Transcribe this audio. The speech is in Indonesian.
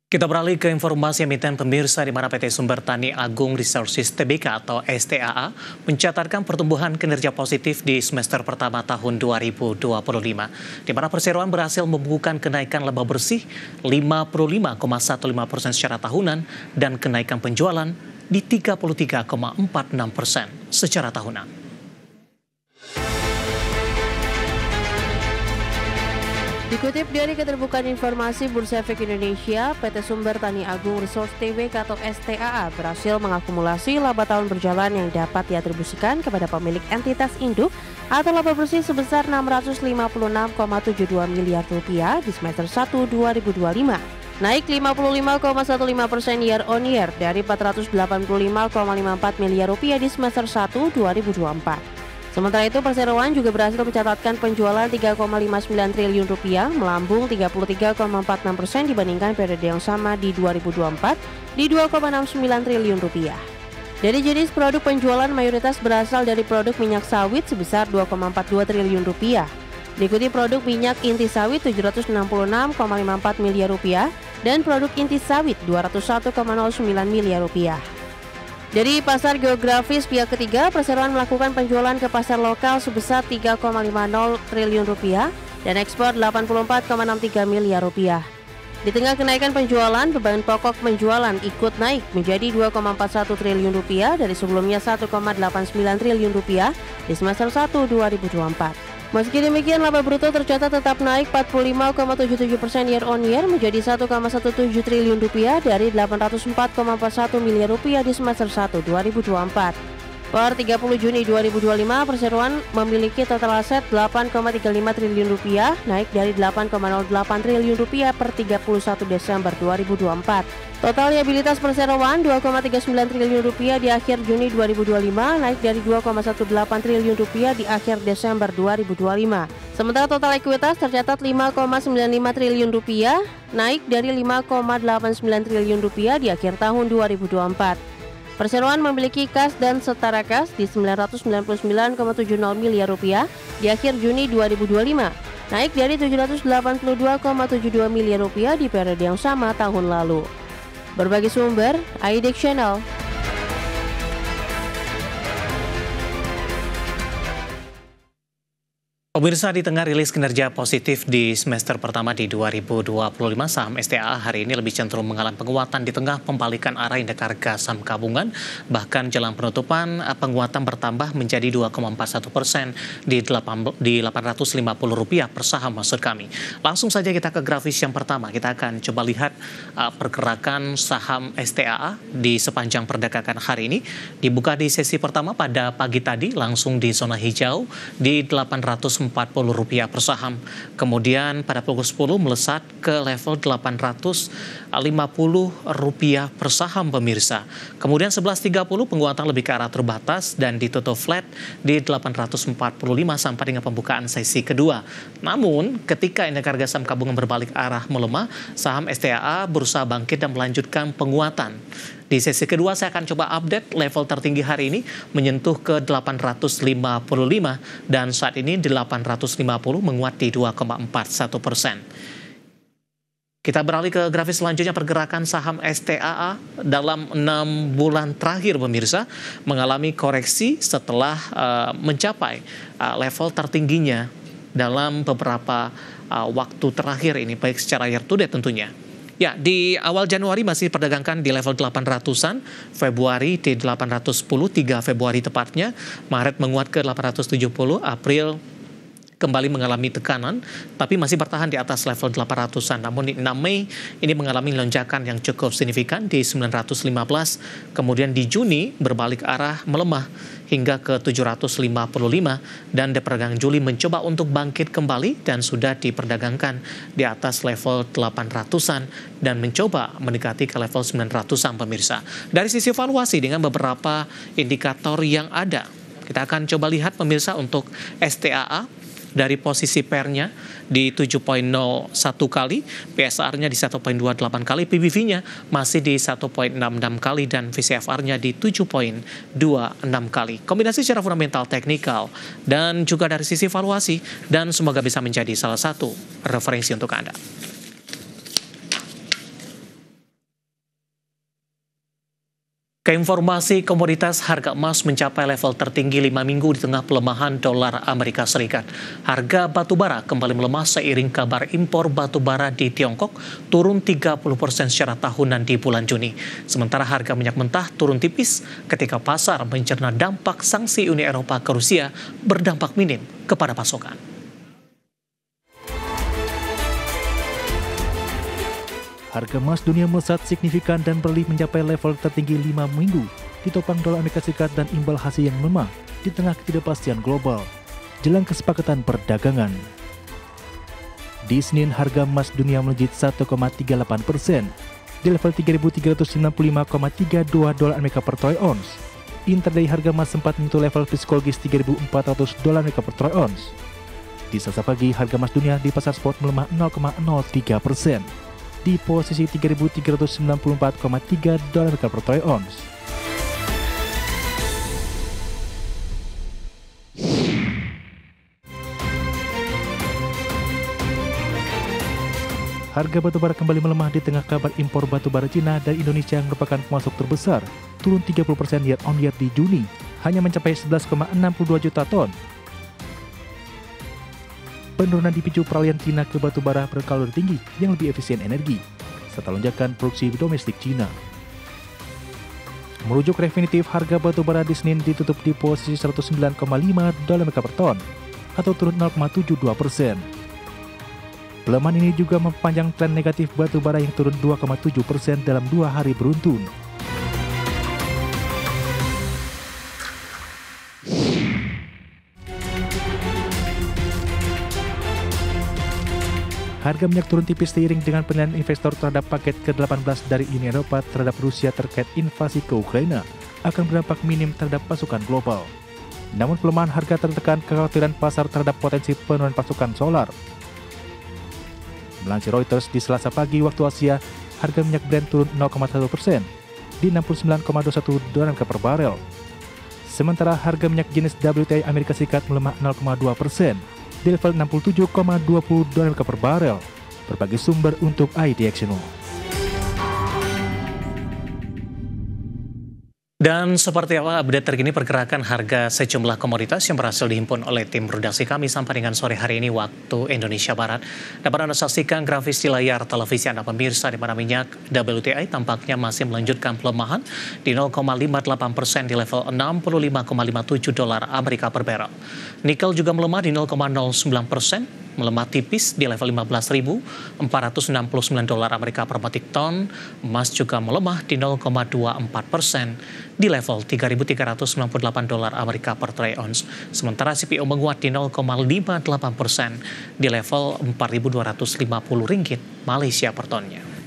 Kita beralih ke informasi emiten pemirsa di mana PT Sumber Tani Agung Resources Tbk atau STAA mencatatkan pertumbuhan kinerja positif di semester pertama tahun 2025, di mana perseroan berhasil membukukan kenaikan laba bersih 55,15% secara tahunan dan kenaikan penjualan di 33,46% secara tahunan. Dikutip dari Keterbukaan Informasi Bursa Efek Indonesia, PT Sumber Tani Agung Resources Tbk atau STAA berhasil mengakumulasi laba tahun berjalan yang dapat diatribusikan kepada pemilik entitas induk atau laba bersih sebesar Rp656,72 miliar di semester 1 2025. Naik 55,15% year on year dari Rp485,54 miliar di semester 1 2024. Sementara itu, perseroan juga berhasil mencatatkan penjualan Rp3,59 triliun, melambung 33,46% dibandingkan periode yang sama di 2024 di Rp2,69 triliun. Dari jenis produk penjualan mayoritas berasal dari produk minyak sawit sebesar Rp2,42 triliun. Diikuti produk minyak inti sawit Rp766,54 miliar dan produk inti sawit Rp201,09 miliar. Dari pasar geografis pihak ketiga, perseroan melakukan penjualan ke pasar lokal sebesar Rp3,50 triliun dan ekspor Rp84,63 miliar. Di tengah kenaikan penjualan, beban pokok penjualan ikut naik menjadi Rp2,41 triliun dari sebelumnya Rp1,89 triliun di semester 1 2024. Meski demikian, laba bruto tercatat tetap naik 45,77% year on year menjadi Rp1,17 triliun dari Rp804,41 miliar di semester 1 2024. Per 30 Juni 2025, perseroan memiliki total aset Rp8,35 triliun, naik dari Rp8,08 triliun per 31 Desember 2024. Total liabilitas perseroan Rp2,39 triliun di akhir Juni 2025, naik dari Rp2,18 triliun di akhir Desember 2025. Sementara total ekuitas tercatat Rp5,95 triliun, naik dari Rp5,89 triliun di akhir tahun 2024. Perseroan memiliki kas dan setara kas di Rp999,70 miliar di akhir Juni 2025, naik dari Rp782,72 miliar di periode yang sama tahun lalu. Berbagi sumber, IDEX Channel. Pemirsa, di tengah rilis kinerja positif di semester pertama di 2025, saham STAA hari ini lebih cenderung mengalami penguatan di tengah pembalikan arah indeks harga saham gabungan. Bahkan jelang penutupan, penguatan bertambah menjadi 2,41% di Rp850 per saham maksud kami. Langsung saja kita ke grafis yang pertama. Kita akan coba lihat pergerakan saham STAA di sepanjang perdagangan hari ini. Dibuka di sesi pertama pada pagi tadi langsung di zona hijau di Rp840 per saham. Kemudian pada pukul 10 melesat ke level Rp850 per saham pemirsa. Kemudian 11.30 penguatan lebih ke arah terbatas dan ditutup flat di Rp845 sampai dengan pembukaan sesi kedua. Namun ketika indeks harga saham gabungan berbalik arah melemah, saham STAA berusaha bangkit dan melanjutkan penguatan. Di sesi kedua saya akan coba update level tertinggi hari ini menyentuh ke 855 dan saat ini 850 menguat di 2,41%. Kita beralih ke grafis selanjutnya, pergerakan saham STAA dalam 6 bulan terakhir pemirsa mengalami koreksi setelah mencapai level tertingginya dalam beberapa waktu terakhir ini, baik secara year to date tentunya. Ya, di awal Januari masih diperdagangkan di level 800-an, Februari di 810, 3 Februari tepatnya, Maret menguat ke 870, April kembali mengalami tekanan, tapi masih bertahan di atas level 800-an. Namun di 6 Mei ini mengalami lonjakan yang cukup signifikan di 915, kemudian di Juni berbalik arah melemah hingga ke 755 dan di perdagangan Juli mencoba untuk bangkit kembali dan sudah diperdagangkan di atas level 800-an dan mencoba mendekati ke level 900-an pemirsa. Dari sisi valuasi dengan beberapa indikator yang ada, kita akan coba lihat pemirsa untuk STAA. Dari posisi PER-nya di 7,01 kali, PSR-nya di 1,28 kali, PBV-nya masih di 1,66 kali, dan VCFR-nya di 7,26 kali. Kombinasi secara fundamental, teknikal, dan juga dari sisi valuasi, dan semoga bisa menjadi salah satu referensi untuk Anda. Keinformasi komoditas, harga emas mencapai level tertinggi 5 minggu di tengah pelemahan dolar Amerika Serikat. Harga batubara kembali melemah seiring kabar impor batubara di Tiongkok turun 30% secara tahunan di bulan Juni. Sementara harga minyak mentah turun tipis ketika pasar mencerna dampak sanksi Uni Eropa ke Rusia berdampak minim kepada pasokan. Harga emas dunia melesat signifikan dan beralih mencapai level tertinggi 5 minggu, ditopang dolar Amerika Serikat dan imbal hasil yang melemah di tengah ketidakpastian global jelang kesepakatan perdagangan. Di Senin, harga emas dunia melejit 1,38% di level 3.395,32 dolar Amerika per troy ounce. Intraday harga emas sempat menyentuh level psikologis 3.400 dolar Amerika per troy ounce. Di Selasa pagi, harga emas dunia di pasar spot melemah 0,03%. Di posisi 3.394,3 dolar Amerika per troy ounce. Harga batubara kembali melemah di tengah kabar impor batubara Cina dari Indonesia yang merupakan pemasok terbesar, turun 30% year on year di Juni, hanya mencapai 11,62 juta ton. Penurunan dipicu peralihan Cina ke batubara berkalori tinggi yang lebih efisien energi, serta lonjakan produksi domestik Cina. Merujuk Refinitiv, harga batubara di Senin ditutup di posisi 109,5 dolar Amerika per ton, atau turun 0,72%. Pelemahan ini juga memperpanjang tren negatif batubara yang turun 2,7% dalam 2 hari beruntun. Harga minyak turun tipis seiring dengan penilaian investor terhadap paket ke-18 dari Uni Eropa terhadap Rusia terkait invasi ke Ukraina akan berdampak minim terhadap pasokan global. Namun pelemahan harga tertekan kekhawatiran pasar terhadap potensi penurunan pasokan solar. Melansir Reuters, di Selasa pagi waktu Asia, harga minyak Brent turun 0,1% di 69,21 dolar per barel. Sementara harga minyak jenis WTI Amerika Serikat melemah 0,2% di level 67,20 dolar per barel. Berbagai sumber untuk IDX Channel. Dan seperti apa update terkini pergerakan harga sejumlah komoditas yang berhasil dihimpun oleh tim redaksi kami sampai dengan sore hari ini waktu Indonesia Barat. Dapat Anda saksikan grafis di layar televisi Anda pemirsa, di mana minyak WTI tampaknya masih melanjutkan pelemahan di 0,58% di level 65,57 dolar Amerika per barrel. Nikel juga melemah di 0,09%. Melemah tipis di level 15.469 dolar Amerika per metrik ton. Emas juga melemah di 0,24% di level 3.398 dolar Amerika per troy ounce. Sementara CPO menguat di 0,58% di level 4.250 ringgit Malaysia per tonnya.